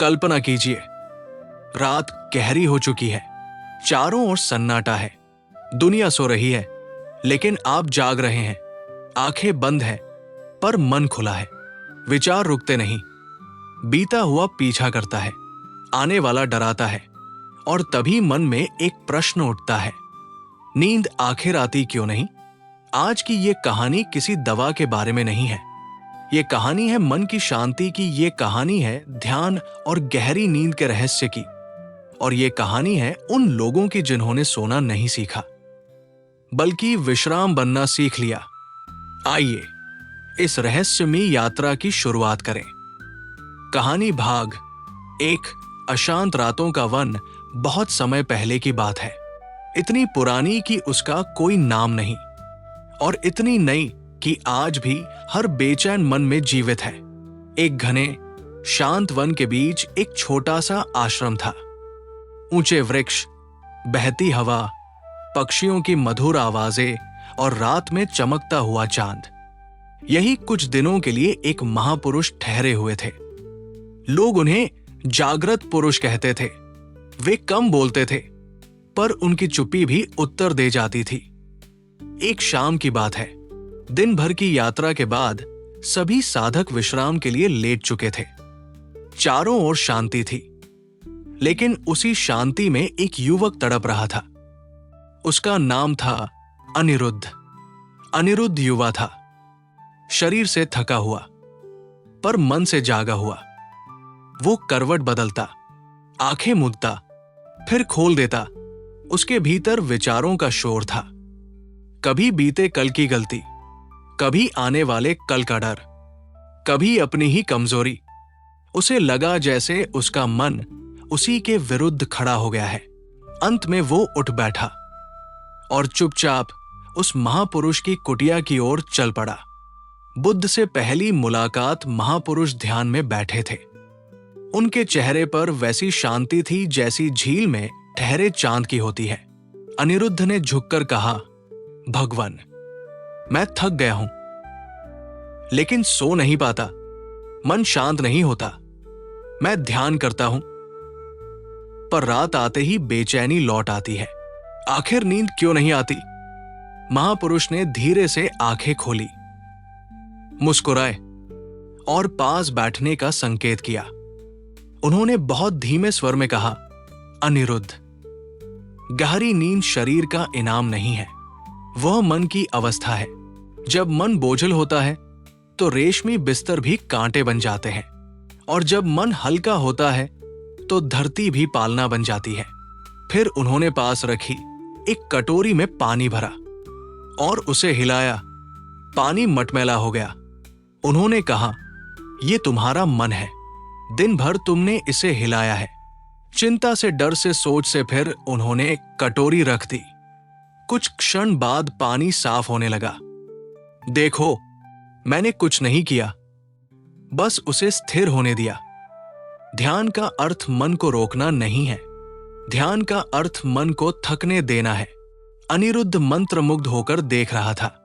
कल्पना कीजिए, रात गहरी हो चुकी है, चारों ओर सन्नाटा है, दुनिया सो रही है, लेकिन आप जाग रहे हैं। आंखें बंद है पर मन खुला है। विचार रुकते नहीं, बीता हुआ पीछा करता है, आने वाला डराता है, और तभी मन में एक प्रश्न उठता है, नींद आखिर आती क्यों नहीं? आज की ये कहानी किसी दवा के बारे में नहीं है। ये कहानी है मन की शांति की, ये कहानी है ध्यान और गहरी नींद के रहस्य की, और ये कहानी है उन लोगों की जिन्होंने सोना नहीं सीखा बल्कि विश्राम बनना सीख लिया। आइए इस रहस्यमयी यात्रा की शुरुआत करें। कहानी भाग एक। अशांत रातों का वन बहुत समय पहले की बात है, इतनी पुरानी कि उसका कोई नाम नहीं, और इतनी नई कि आज भी हर बेचैन मन में जीवित है। एक घने शांत वन के बीच एक छोटा सा आश्रम था। ऊंचे वृक्ष, बहती हवा, पक्षियों की मधुर आवाजें और रात में चमकता हुआ चांद, यही कुछ दिनों के लिए एक महापुरुष ठहरे हुए थे। लोग उन्हें जागृत पुरुष कहते थे। वे कम बोलते थे, पर उनकी चुप्पी भी उत्तर दे जाती थी। एक शाम की बात है। दिन भर की यात्रा के बाद सभी साधक विश्राम के लिए लेट चुके थे। चारों ओर शांति थी, लेकिन उसी शांति में एक युवक तड़प रहा था। उसका नाम था अनिरुद्ध। अनिरुद्ध युवा था, शरीर से थका हुआ पर मन से जागा हुआ। वो करवट बदलता, आंखें मूंदता, फिर खोल देता। उसके भीतर विचारों का शोर था, कभी बीते कल की गलती, कभी आने वाले कल का डर, कभी अपनी ही कमजोरी। उसे लगा जैसे उसका मन उसी के विरुद्ध खड़ा हो गया है। अंत में वो उठ बैठा और चुपचाप उस महापुरुष की कुटिया की ओर चल पड़ा। बुद्ध से पहली मुलाकात महापुरुष ध्यान में बैठे थे। उनके चेहरे पर वैसी शांति थी जैसी झील में ठहरे चांद की होती है। अनिरुद्ध ने झुककर कहा, भगवान, मैं थक गया हूं, लेकिन सो नहीं पाता। मन शांत नहीं होता। मैं ध्यान करता हूं, पर रात आते ही बेचैनी लौट आती है। आखिर नींद क्यों नहीं आती? महापुरुष ने धीरे से आंखें खोली, मुस्कुराए और पास बैठने का संकेत किया। उन्होंने बहुत धीमे स्वर में कहा, अनिरुद्ध, गहरी नींद शरीर का इनाम नहीं है, वह मन की अवस्था है। जब मन बोझल होता है तो रेशमी बिस्तर भी कांटे बन जाते हैं, और जब मन हल्का होता है तो धरती भी पालना बन जाती है। फिर उन्होंने पास रखी एक कटोरी में पानी भरा और उसे हिलाया। पानी मटमैला हो गया। उन्होंने कहा, यह तुम्हारा मन है, दिन भर तुमने इसे हिलाया है। चिंता से, डर से, सोच से फिर उन्होंने कटोरी रख दी। कुछ क्षण बाद पानी साफ होने लगा। देखो, मैंने कुछ नहीं किया, बस उसे स्थिर होने दिया। ध्यान का अर्थ मन को रोकना नहीं है, ध्यान का अर्थ मन को थकने देना है। अनिरुद्ध मंत्रमुग्ध होकर देख रहा था।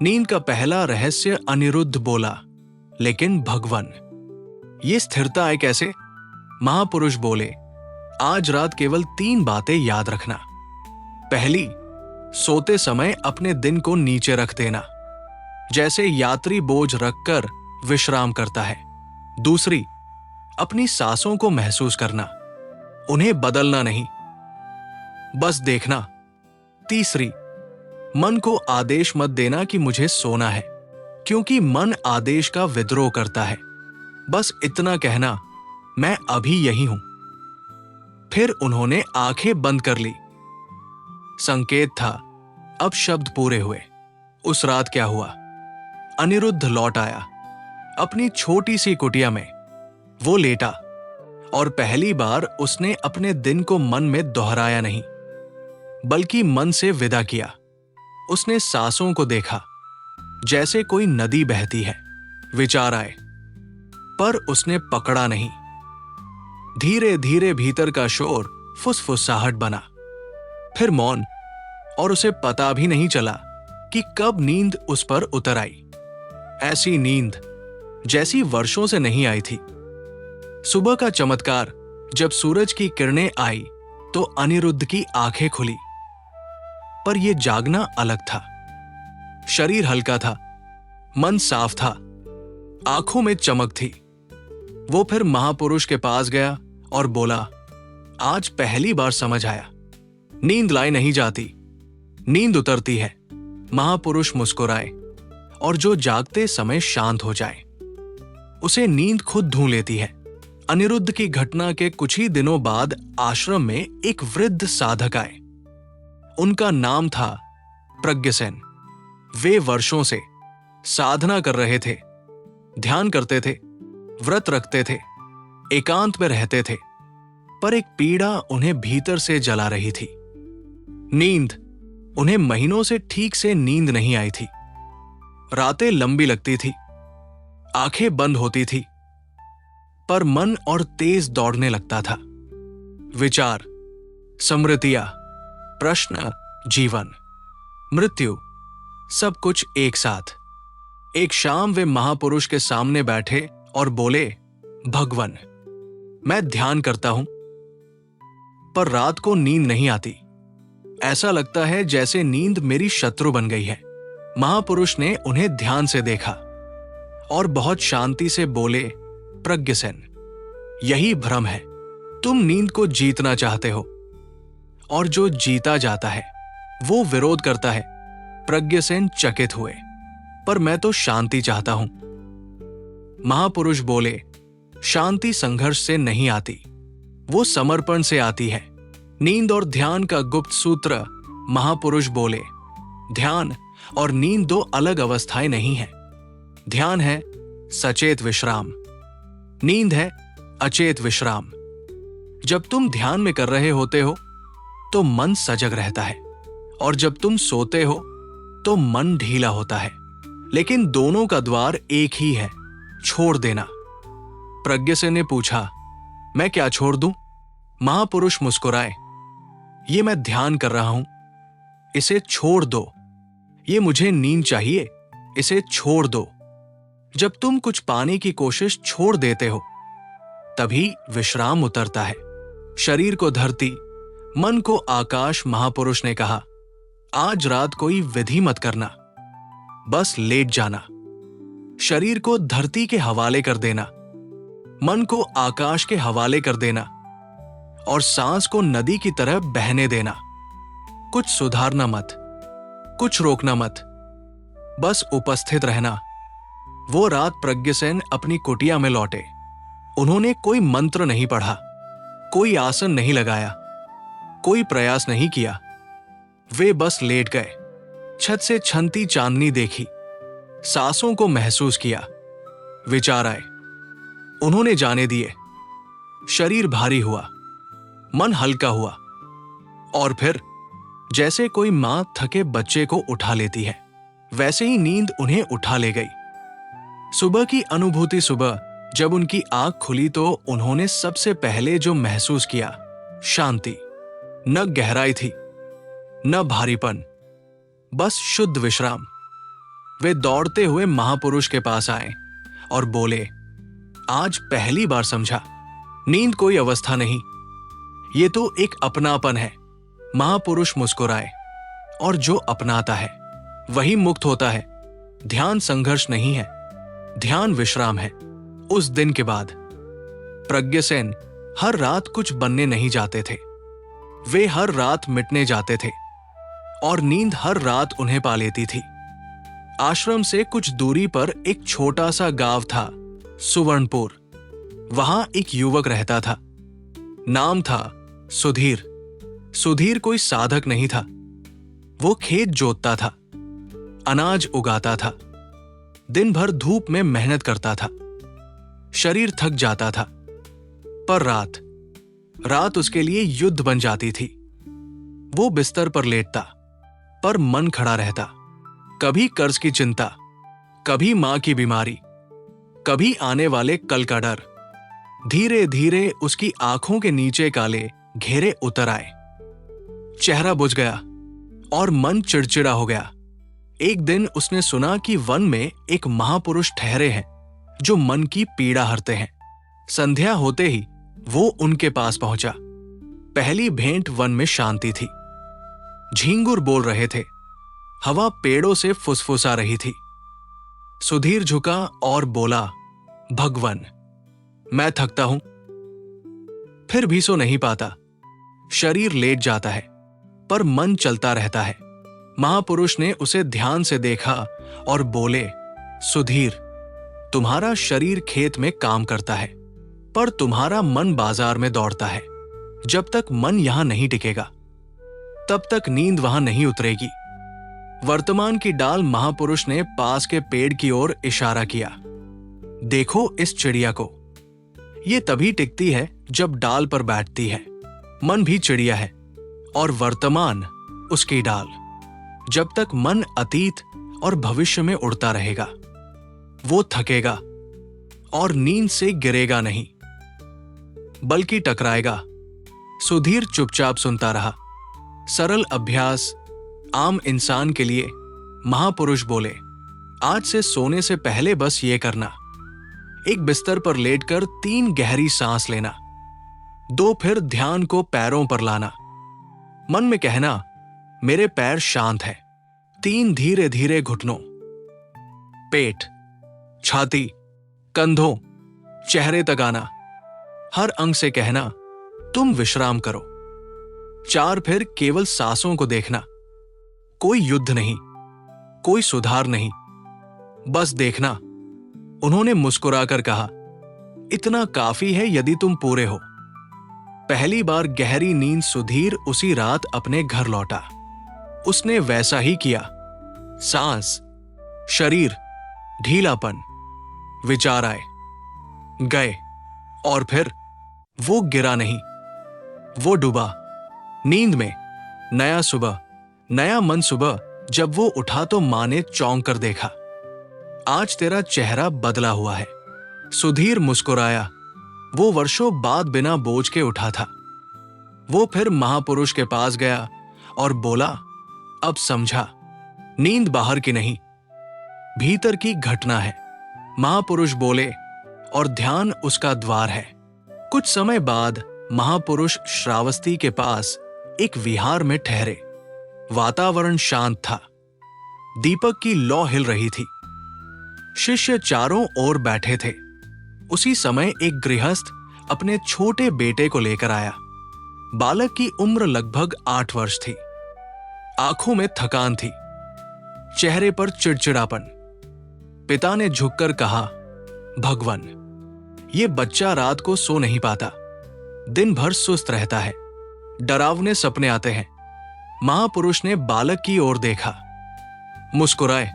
नींद का पहला रहस्य अनिरुद्ध बोला, लेकिन भगवान, ये स्थिरता है कैसे? महापुरुष बोले, आज रात केवल 3 बातें याद रखना। पहली, सोते समय अपने दिन को नीचे रख देना, जैसे यात्री बोझ रखकर विश्राम करता है। दूसरी, अपनी सांसों को महसूस करना, उन्हें बदलना नहीं, बस देखना। तीसरी, मन को आदेश मत देना कि मुझे सोना है, क्योंकि मन आदेश का विद्रोह करता है। बस इतना कहना, मैं अभी यही हूं। फिर उन्होंने आंखें बंद कर ली। संकेत था, अब शब्द पूरे हुए। उस रात क्या हुआ? अनिरुद्ध लौट आया अपनी छोटी सी कुटिया में। वो लेटा और पहली बार उसने अपने दिन को मन में दोहराया नहीं, बल्कि मन से विदा किया। उसने सांसों को देखा, जैसे कोई नदी बहती है। विचार आए, पर उसने पकड़ा नहीं। धीरे धीरे भीतर का शोर फुसफुसाहट बना, फिर मौन, और उसे पता भी नहीं चला कि कब नींद उस पर उतर आई। ऐसी नींद जैसी वर्षों से नहीं आई थी। सुबह का चमत्कार, जब सूरज की किरणें आई तो अनिरुद्ध की आंखें खुली। पर यह जागना अलग था। शरीर हल्का था, मन साफ था, आंखों में चमक थी। वो फिर महापुरुष के पास गया और बोला, आज पहली बार समझ आया, नींद लाई नहीं जाती, नींद उतरती है। महापुरुष मुस्कुराए और जो जागते समय शांत हो जाए उसे नींद खुद ढूंढ लेती है। अनिरुद्ध की घटना के कुछ ही दिनों बाद आश्रम में एक वृद्ध साधक आए। उनका नाम था प्रज्ञसेन। वे वर्षों से साधना कर रहे थे, ध्यान करते थे, व्रत रखते थे, एकांत में रहते थे, पर एक पीड़ा उन्हें भीतर से जला रही थी। नींद, उन्हें महीनों से ठीक से नींद नहीं आई थी। रातें लंबी लगती थी, आंखें बंद होती थी, पर मन और तेज दौड़ने लगता था। विचार, स्मृतियां, प्रश्न, जीवन, मृत्यु, सब कुछ एक साथ। एक शाम वे महापुरुष के सामने बैठे और बोले, भगवन, मैं ध्यान करता हूं, पर रात को नींद नहीं आती। ऐसा लगता है जैसे नींद मेरी शत्रु बन गई है। महापुरुष ने उन्हें ध्यान से देखा और बहुत शांति से बोले, प्रज्ञसेन, यही भ्रम है। तुम नींद को जीतना चाहते हो और जो जीता जाता है वो विरोध करता है। प्रज्ञसेन चकित हुए, पर मैं तो शांति चाहता हूं। महापुरुष बोले, शांति संघर्ष से नहीं आती, वो समर्पण से आती है। नींद और ध्यान का गुप्त सूत्र। महापुरुष बोले, ध्यान और नींद दो अलग अवस्थाएं नहीं हैं। ध्यान है सचेत विश्राम, नींद है अचेत विश्राम। जब तुम ध्यान में कर रहे होते हो तो मन सजग रहता है, और जब तुम सोते हो तो मन ढीला होता है। लेकिन दोनों का द्वार एक ही है, छोड़ देना। प्रज्ञसेन ने पूछा, मैं क्या छोड़ दूं? महापुरुष मुस्कुराए, ये मैं ध्यान कर रहा हूं, इसे छोड़ दो। ये मुझे नींद चाहिए, इसे छोड़ दो। जब तुम कुछ पाने की कोशिश छोड़ देते हो तभी विश्राम उतरता है। शरीर को धरती, मन को आकाश। महापुरुष ने कहा, आज रात कोई विधि मत करना, बस लेट जाना। शरीर को धरती के हवाले कर देना, मन को आकाश के हवाले कर देना, और सांस को नदी की तरह बहने देना। कुछ सुधारना मत, कुछ रोकना मत, बस उपस्थित रहना। वो रात प्रज्ञसेन अपनी कुटिया में लौटे। उन्होंने कोई मंत्र नहीं पढ़ा, कोई आसन नहीं लगाया, कोई प्रयास नहीं किया। वे बस लेट गए, छत से छनती चांदनी देखी, सांसों को महसूस किया। विचार आए, उन्होंने जाने दिए। शरीर भारी हुआ, मन हल्का हुआ, और फिर जैसे कोई मां थके बच्चे को उठा लेती है, वैसे ही नींद उन्हें उठा ले गई। सुबह की अनुभूति। सुबह जब उनकी आंख खुली तो उन्होंने सबसे पहले जो महसूस किया, शांति। न गहराई थी, न भारीपन, बस शुद्ध विश्राम। वे दौड़ते हुए महापुरुष के पास आए और बोले, आज पहली बार समझा, नींद कोई अवस्था नहीं, ये तो एक अपनापन है। महापुरुष मुस्कुराए, और जो अपनाता है वही मुक्त होता है। ध्यान संघर्ष नहीं है, ध्यान विश्राम है। उस दिन के बाद प्रज्ञसेन हर रात कुछ बनने नहीं जाते थे। वे हर रात मिटने जाते थे, और नींद हर रात उन्हें पा लेती थी। आश्रम से कुछ दूरी पर एक छोटा सा गांव था, सुवर्णपुर। वहां एक युवक रहता था, नाम था सुधीर। सुधीर कोई साधक नहीं था। वो खेत जोतता था, अनाज उगाता था, दिन भर धूप में मेहनत करता था। शरीर थक जाता था, पर रात उसके लिए युद्ध बन जाती थी। वो बिस्तर पर लेटता, पर मन खड़ा रहता। कभी कर्ज की चिंता, कभी मां की बीमारी, कभी आने वाले कल का डर। धीरे धीरे उसकी आंखों के नीचे काले घेरे उतर आए, चेहरा बुझ गया और मन चिड़चिड़ा हो गया। एक दिन उसने सुना कि वन में एक महापुरुष ठहरे हैं जो मन की पीड़ा हरते हैं। संध्या होते ही वो उनके पास पहुंचा। पहली भेंट वन में शांति थी। झींगुर बोल रहे थे, हवा पेड़ों से फुसफुसा रही थी। सुधीर झुका और बोला, भगवन, मैं थकता हूं, फिर भी सो नहीं पाता। शरीर लेट जाता है पर मन चलता रहता है। महापुरुष ने उसे ध्यान से देखा और बोले, सुधीर, तुम्हारा शरीर खेत में काम करता है पर तुम्हारा मन बाजार में दौड़ता है। जब तक मन यहां नहीं टिकेगा तब तक नींद वहां नहीं उतरेगी। वर्तमान की डाल महापुरुष ने पास के पेड़ की ओर इशारा किया। देखो इस चिड़िया को, ये तभी टिकती है जब डाल पर बैठती है। मन भी चिड़िया है और वर्तमान उसकी डाल। जब तक मन अतीत और भविष्य में उड़ता रहेगा वो थकेगा और नींद से गिरेगा नहीं बल्कि टकराएगा। सुधीर चुपचाप सुनता रहा। सरल अभ्यास आम इंसान के लिए। महापुरुष बोले, आज से सोने से पहले बस ये करना, एक बिस्तर पर लेटकर 3 गहरी सांस लेना, 2 फिर ध्यान को पैरों पर लाना, मन में कहना, मेरे पैर शांत हैं, 3 धीरे धीरे घुटनों, पेट, छाती, कंधों, चेहरे तक आना, हर अंग से कहना, तुम विश्राम करो। 4 फिर केवल सांसों को देखना, कोई युद्ध नहीं, कोई सुधार नहीं, बस देखना। उन्होंने मुस्कुराकर कहा, इतना काफी है यदि तुम पूरे हो। पहली बार गहरी नींद सुधीर उसी रात अपने घर लौटा। उसने वैसा ही किया। सांस, शरीर, ढीलापन, विचार आए, गए और फिर वो गिरा नहीं, वो डूबा नींद में। नया सुबह, नया मन। सुबह जब वो उठा तो मां ने चौंक कर देखा, आज तेरा चेहरा बदला हुआ है। सुधीर मुस्कुराया। वो वर्षों बाद बिना बोझ के उठा था। वो फिर महापुरुष के पास गया और बोला, अब समझा, नींद बाहर की नहीं, भीतर की घटना है। महापुरुष बोले, और ध्यान उसका द्वार है। कुछ समय बाद महापुरुष श्रावस्ती के पास एक विहार में ठहरे। वातावरण शांत था। दीपक की लौ हिल रही थी। शिष्य चारों ओर बैठे थे। उसी समय एक गृहस्थ अपने छोटे बेटे को लेकर आया। बालक की उम्र लगभग 8 वर्ष थी। आंखों में थकान थी, चेहरे पर चिड़चिड़ापन। पिता ने झुककर कहा, भगवन, ये बच्चा रात को सो नहीं पाता, दिन भर सुस्त रहता है, डरावने सपने आते हैं। महापुरुष ने बालक की ओर देखा, मुस्कुराए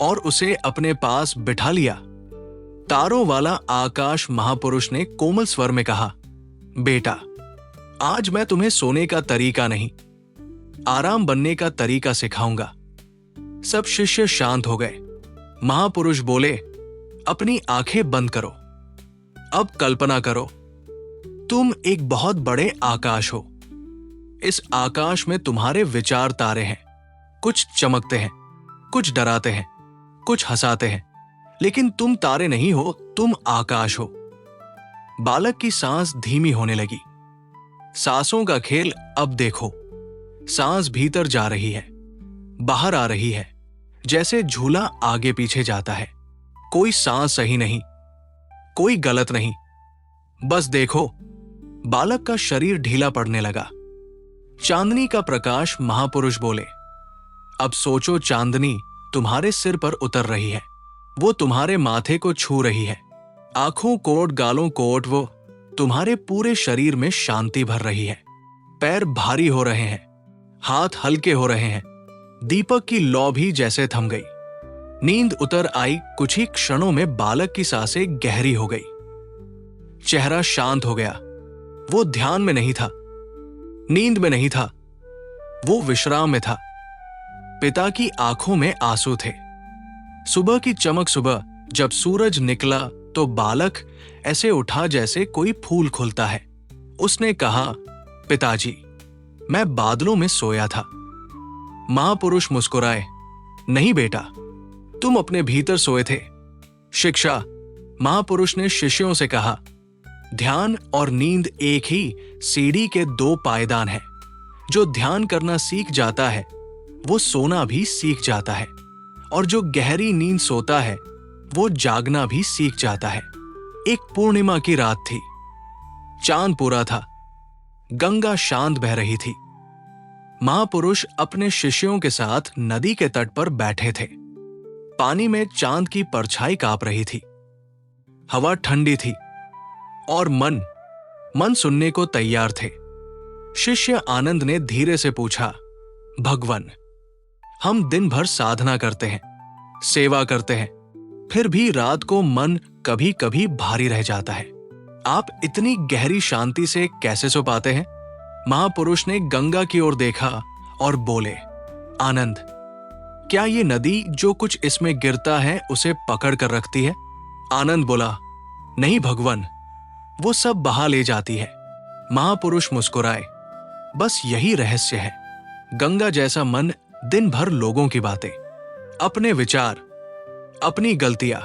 और उसे अपने पास बिठा लिया। तारों वाला आकाश। महापुरुष ने कोमल स्वर में कहा, बेटा, आज मैं तुम्हें सोने का तरीका नहीं, आराम बनने का तरीका सिखाऊंगा। सब शिष्य शांत हो गए। महापुरुष बोले, अपनी आंखें बंद करो। अब कल्पना करो, तुम एक बहुत बड़े आकाश हो। इस आकाश में तुम्हारे विचार तारे हैं। कुछ चमकते हैं, कुछ डराते हैं, कुछ हंसाते हैं, लेकिन तुम तारे नहीं हो, तुम आकाश हो। बालक की सांस धीमी होने लगी। सांसों का खेल अब देखो। सांस भीतर जा रही है, बाहर आ रही है, जैसे झूला आगे पीछे जाता है। कोई सांस सही नहीं, कोई गलत नहीं, बस देखो। बालक का शरीर ढीला पड़ने लगा। चांदनी का प्रकाश। महापुरुष बोले, अब सोचो, चांदनी तुम्हारे सिर पर उतर रही है, वो तुम्हारे माथे को छू रही है। आंखों कोट, गालों कोट, वो तुम्हारे पूरे शरीर में शांति भर रही है। पैर भारी हो रहे हैं, हाथ हल्के हो रहे हैं। दीपक की लौ भी जैसे थम गई। नींद उतर आई। कुछ ही क्षणों में बालक की सांसें गहरी हो गई। चेहरा शांत हो गया। वो ध्यान में नहीं था, नींद में नहीं था, वो विश्राम में था। पिता की आंखों में आंसू थे। सुबह की चमक। सुबह जब सूरज निकला तो बालक ऐसे उठा जैसे कोई फूल खुलता है। उसने कहा, पिताजी, मैं बादलों में सोया था। महापुरुष मुस्कुराए, नहीं बेटा, तुम अपने भीतर सोए थे। शिक्षा। महापुरुष ने शिष्यों से कहा, ध्यान और नींद एक ही सीढ़ी के दो पायदान हैं। जो ध्यान करना सीख जाता है वो सोना भी सीख जाता है, और जो गहरी नींद सोता है वो जागना भी सीख जाता है। एक पूर्णिमा की रात थी। चांद पूरा था। गंगा शांत बह रही थी। महापुरुष अपने शिष्यों के साथ नदी के तट पर बैठे थे। पानी में चांद की परछाई कांप रही थी। हवा ठंडी थी और मन सुनने को तैयार थे। शिष्य आनंद ने धीरे से पूछा, भगवान, हम दिन भर साधना करते हैं, सेवा करते हैं, फिर भी रात को मन कभी कभी भारी रह जाता है। आप इतनी गहरी शांति से कैसे सो पाते हैं? महापुरुष ने गंगा की ओर देखा और बोले, आनंद, क्या ये नदी जो कुछ इसमें गिरता है उसे पकड़ कर रखती है? आनंद बोला, नहीं भगवान, वो सब बहा ले जाती है। महापुरुष मुस्कुराए, बस यही रहस्य है। गंगा जैसा मन दिन भर लोगों की बातें, अपने विचार, अपनी गलतियां,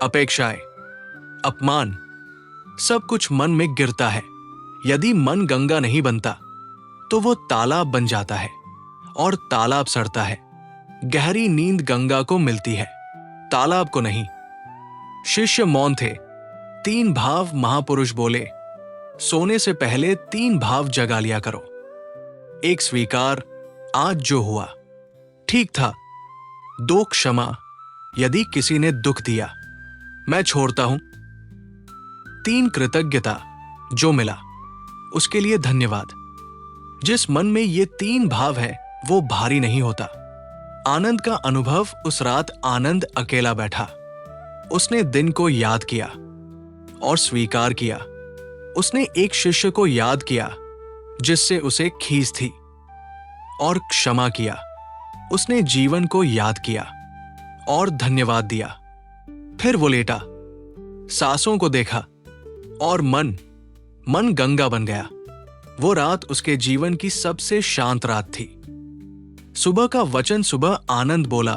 अपेक्षाएं, अपमान, सब कुछ मन में गिरता है। यदि मन गंगा नहीं बनता तो वो तालाब बन जाता है और तालाब सड़ता है। गहरी नींद गंगा को मिलती है, तालाब को नहीं। शिष्य मौन थे। 3 भाव महापुरुष बोले, सोने से पहले 3 भाव जगा लिया करो। एक स्वीकार, आज जो हुआ ठीक था। 2 क्षमा, यदि किसी ने दुख दिया मैं छोड़ता हूं। 3 कृतज्ञता, जो मिला उसके लिए धन्यवाद। जिस मन में ये 3 भाव है वो भारी नहीं होता। आनंद का अनुभव उस रात आनंद अकेला बैठा। उसने दिन को याद किया और स्वीकार किया। उसने एक शिष्य को याद किया जिससे उसे खींच थी और क्षमा किया। उसने जीवन को याद किया और धन्यवाद दिया। फिर वो लेटा, सांसों को देखा और मन गंगा बन गया। वो रात उसके जीवन की सबसे शांत रात थी। सुबह का वचन सुबह आनंद बोला,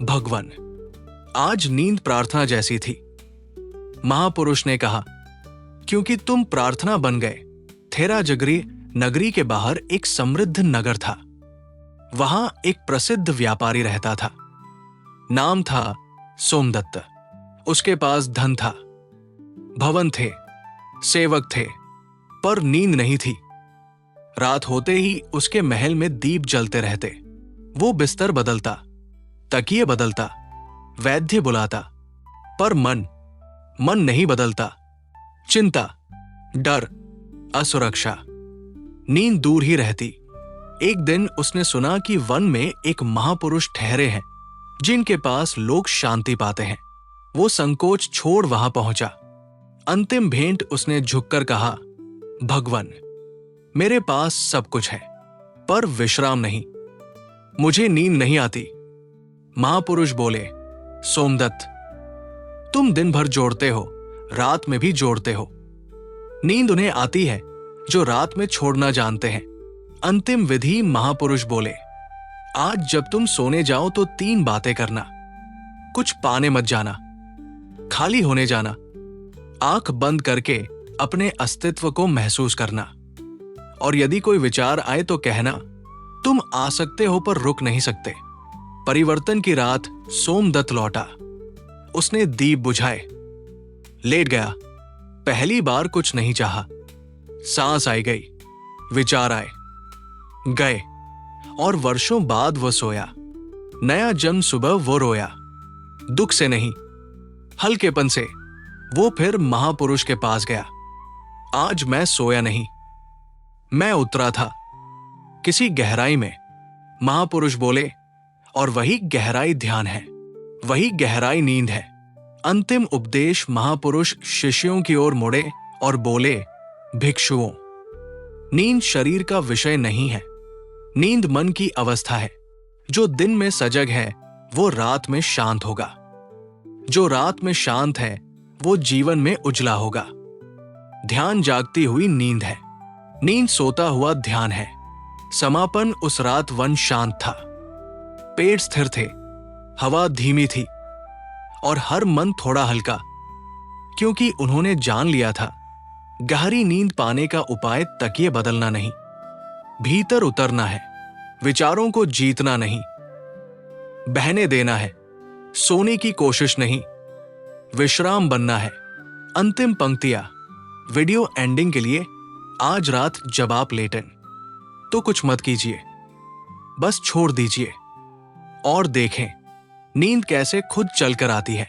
भगवान, आज नींद प्रार्थना जैसी थी। महापुरुष ने कहा, क्योंकि तुम प्रार्थना बन गए। थेराजगरी नगरी के बाहर एक समृद्ध नगर था। वहां एक प्रसिद्ध व्यापारी रहता था। नाम था सोमदत्त। उसके पास धन था, भवन थे, सेवक थे, पर नींद नहीं थी। रात होते ही उसके महल में दीप जलते रहते। वो बिस्तर बदलता, तकिए बदलता, वैद्य बुलाता, पर मन नहीं बदलता। चिंता, डर, असुरक्षा, नींद दूर ही रहती। एक दिन उसने सुना कि वन में एक महापुरुष ठहरे हैं जिनके पास लोग शांति पाते हैं। वो संकोच छोड़ वहां पहुंचा। अंतिम भेंट उसने झुककर कहा, भगवान, मेरे पास सब कुछ है पर विश्राम नहीं, मुझे नींद नहीं आती। महापुरुष बोले, सोमदत्त, तुम दिन भर जोड़ते हो, रात में भी जोड़ते हो। नींद उन्हें आती है जो रात में छोड़ना जानते हैं। अंतिम विधि महापुरुष बोले, आज जब तुम सोने जाओ तो 3 बातें करना। कुछ पाने मत जाना, खाली होने जाना, आंख बंद करके अपने अस्तित्व को महसूस करना, और यदि कोई विचार आए तो कहना, तुम आ सकते हो पर रुक नहीं सकते। परिवर्तन की रात सोमदत्त लौटा। उसने दीप बुझाए, लेट गया। पहली बार कुछ नहीं चाहा। सांस आई गई, विचार आए, गए, और वर्षों बाद वो सोया। नया जन्म सुबह वो रोया, दुख से नहीं, हल्केपन से। वो फिर महापुरुष के पास गया। आज मैं सोया नहीं, मैं उतरा था किसी गहराई में। महापुरुष बोले, और वही गहराई ध्यान है, वही गहराई नींद है। अंतिम उपदेश महापुरुष शिष्यों की ओर मुड़े और बोले, भिक्षुओं, नींद शरीर का विषय नहीं है। नींद मन की अवस्था है। जो दिन में सजग है वो रात में शांत होगा। जो रात में शांत है वो जीवन में उजला होगा। ध्यान जागती हुई नींद है, नींद सोता हुआ ध्यान है। समापन उस रात वन शांत था। पेड़ स्थिर थे, हवा धीमी थी और हर मन थोड़ा हल्का, क्योंकि उन्होंने जान लिया था गहरी नींद पाने का उपाय तकिए बदलना नहीं, भीतर उतरना है, विचारों को जीतना नहीं, बहने देना है, सोने की कोशिश नहीं, विश्राम बनना है। अंतिम पंक्तियां वीडियो एंडिंग के लिए। आज रात जब आप लेटें तो कुछ मत कीजिए, बस छोड़ दीजिए और देखें नींद कैसे खुद चलकर आती है।